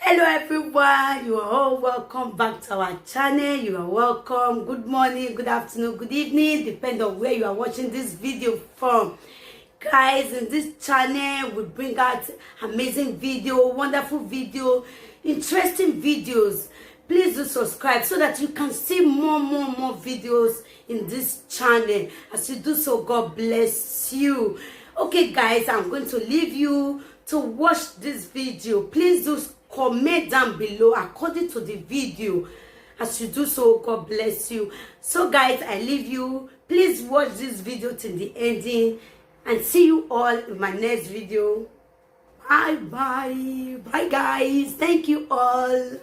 Hello everyone, you are all welcome back to our channel. You are welcome. Good morning, good afternoon, good evening, depending on where you are watching this video from. Guys, in this channel we bring out amazing video, wonderful video, interesting videos. Please do subscribe so that you can see more videos in this channel. As you do so, God bless you. Okay guys, I'm going to leave you to watch this video. Please do comment down below according to the video. As you do so, God bless you. So guys, I leave you. Please watch this video till the ending and see you all in my next video. Bye guys. Thank you all.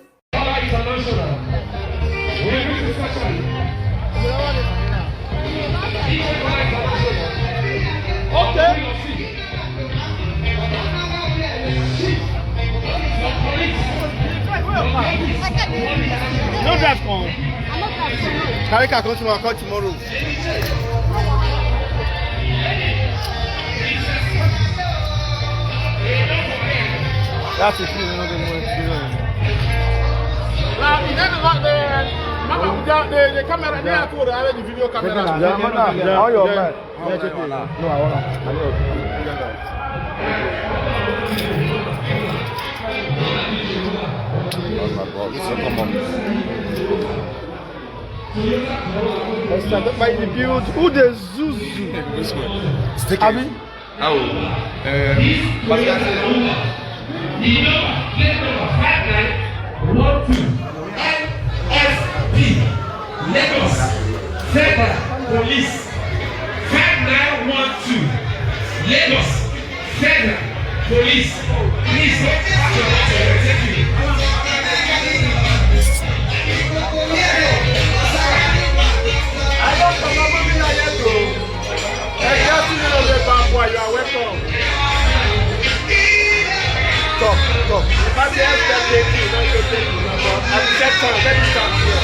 Okay. No drive come. Carry car come tomorrow. That's it. You know the camera there to the video camera. All your man. No, I want. By the build, who the Zuzu? Stick Abi? it. Lagos Federal Police 5912 Lagos Federal Police. Please don't pass your water. Thank you. I don't come up with me yet though. I just you know the bad boy. You are welcome. Talk. But the expectation is not to take you number. At the same time, let me start here.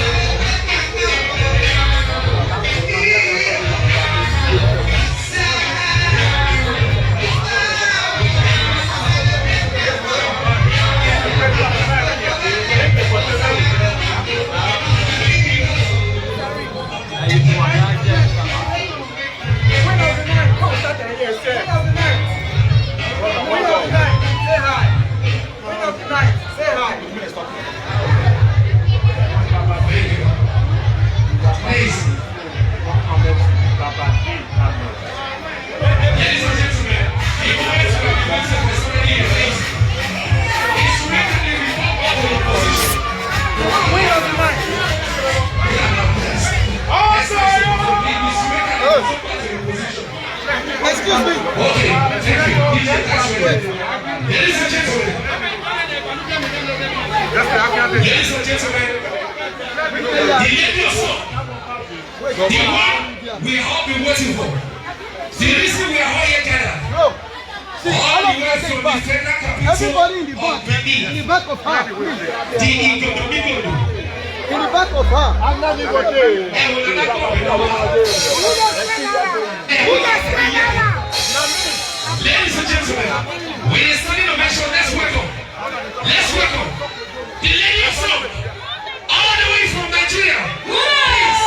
Excuse me. Okay, thank you. Ladies and gentlemen. Ladies and gentlemen. The lady of song. The one we have all been waiting for. The reason we are all here gathered. All the way from the federal capital. Everybody in the back of her. The Igodo. In the back of her. I'm not even there. Ladies and gentlemen, we are standing ovation. Let's welcome the lady of song, all the way from Nigeria. Please.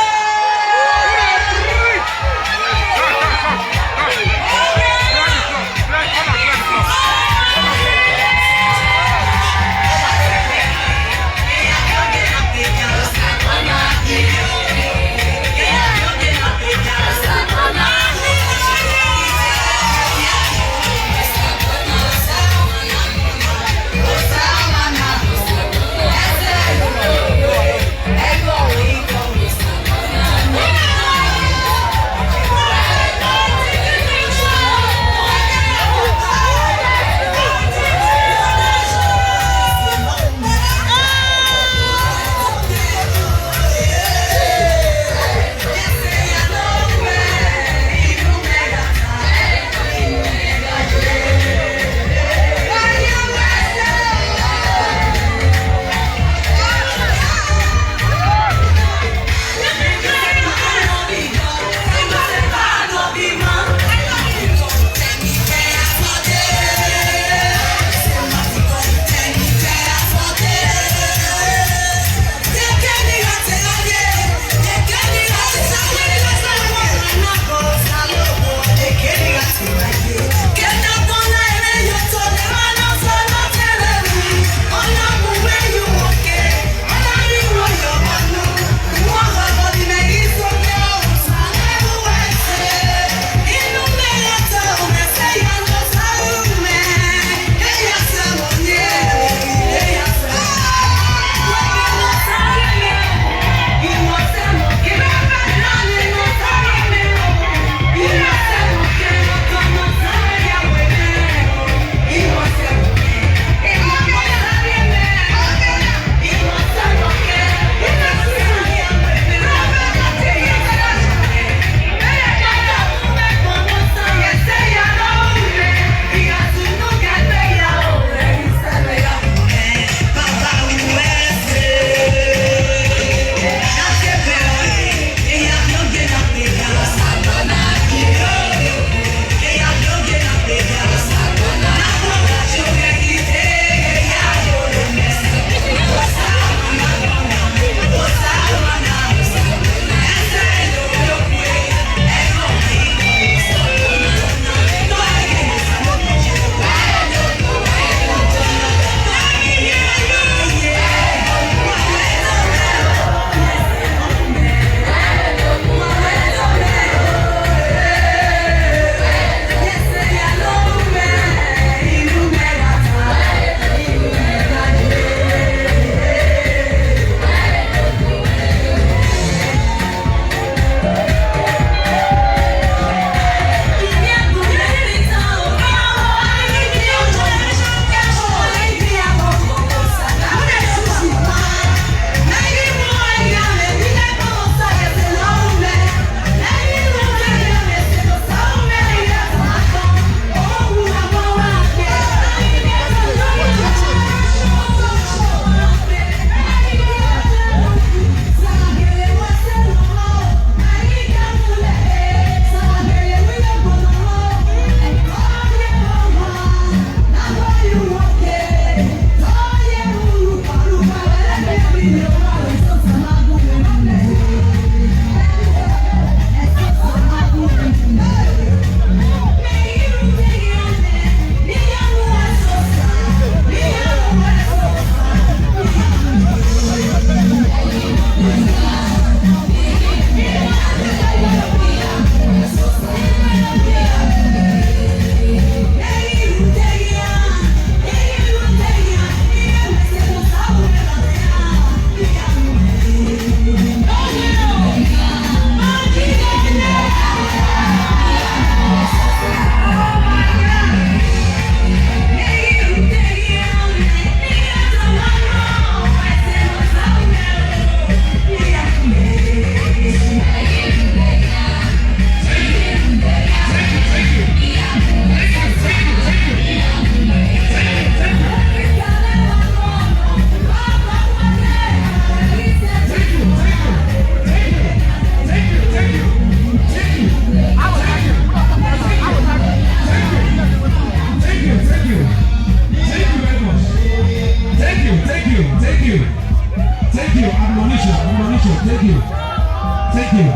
Thank you.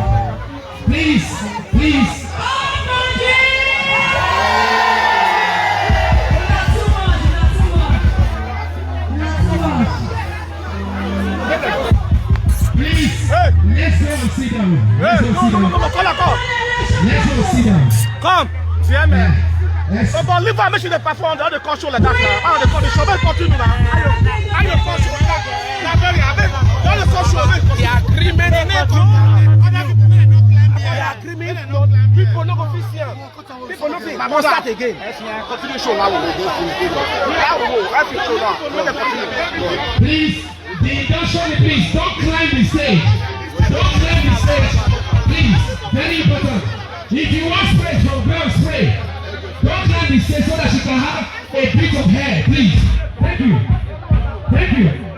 Please, please. Please, let's go and sit down. Let's go sit down. Let's go sit down. Come, viens, man. Let's So, bon, leave her, make sure they perform the call show like that. How they call the show, they continue now. How you call show? La very, how they call show? The agreement, people no go fit see am. People no fit. But start again. Continue show now. please, please don't climb the stage. Don't climb the stage. Please, very important. If you want spray from girl spray, don't climb the stage so that she can have a bit of hair, please. Thank you. Thank you.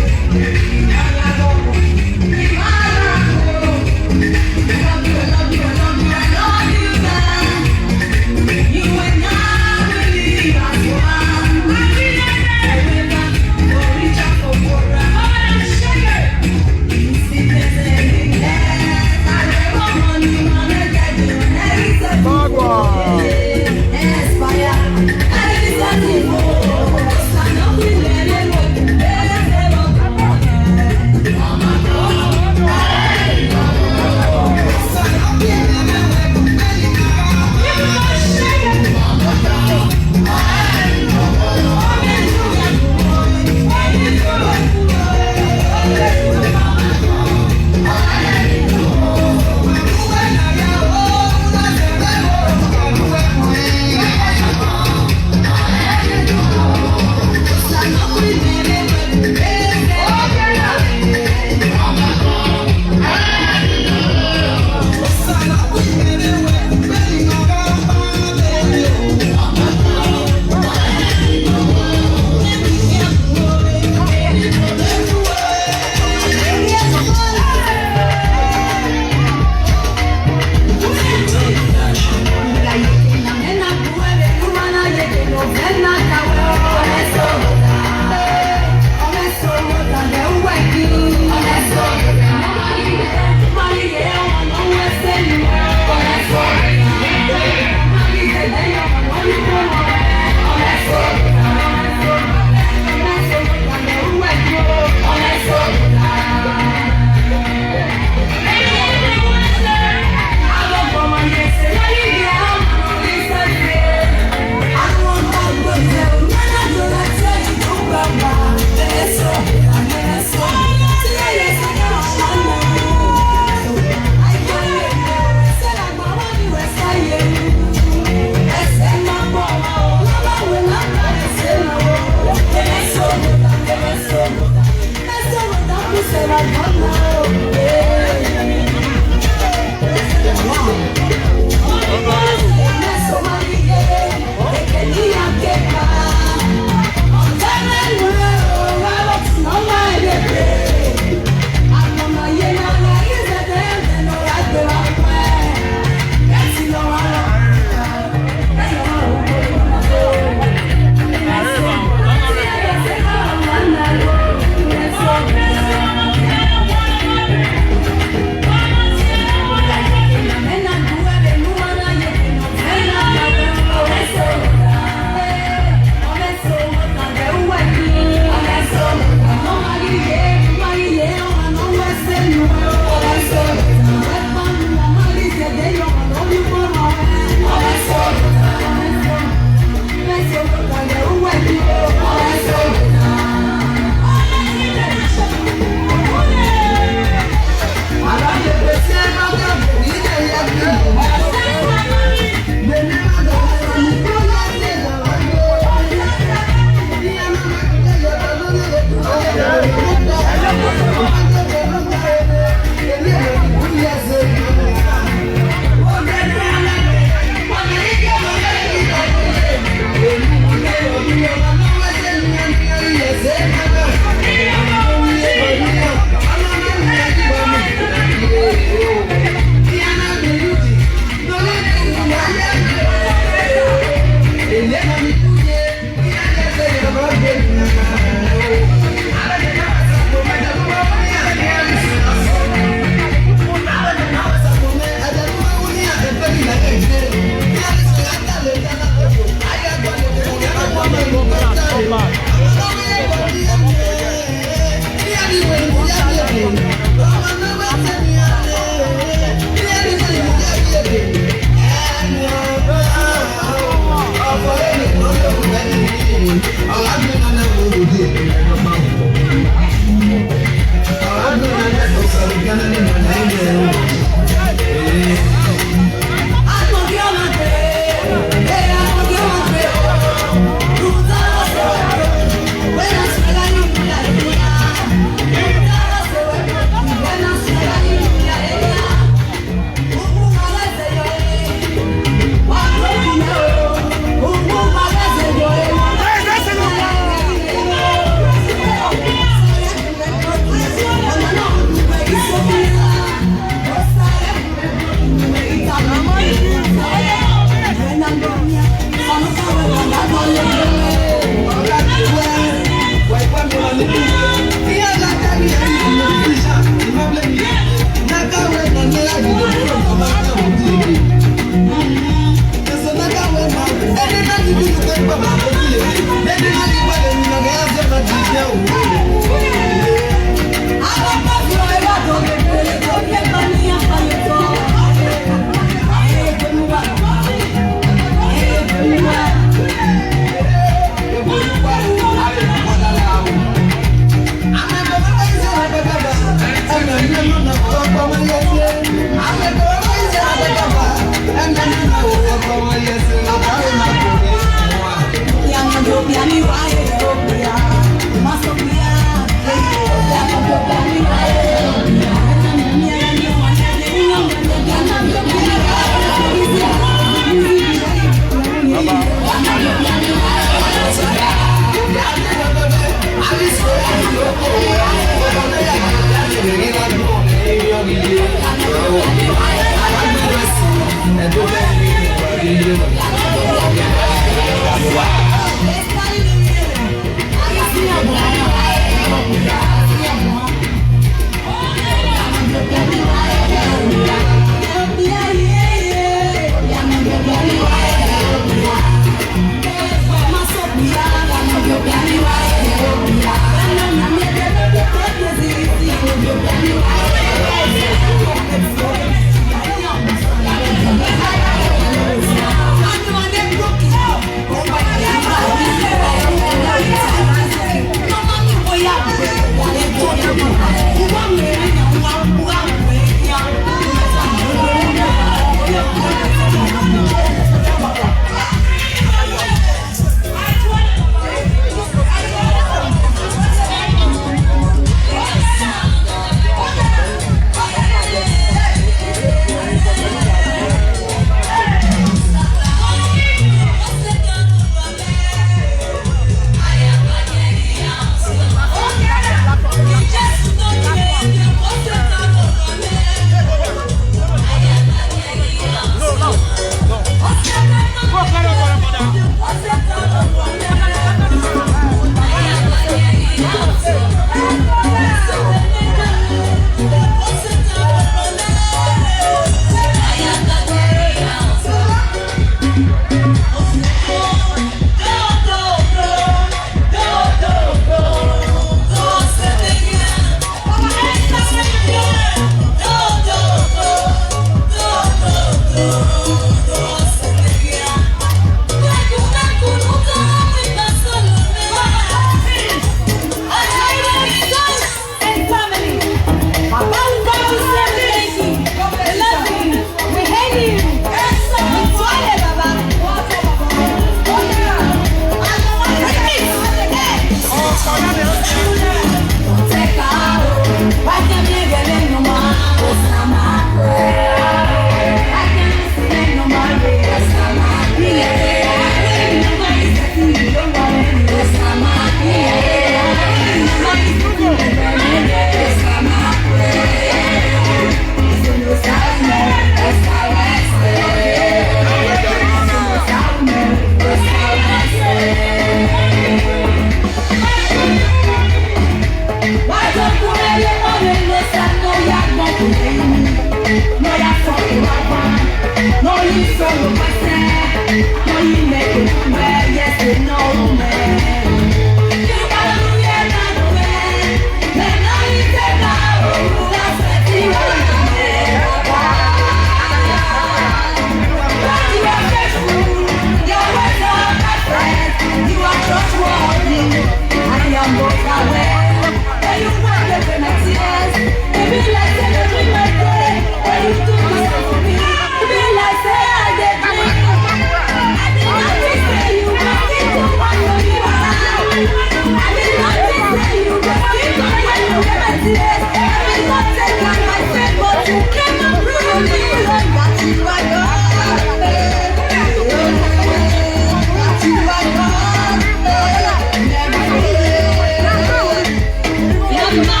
Go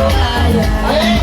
higher.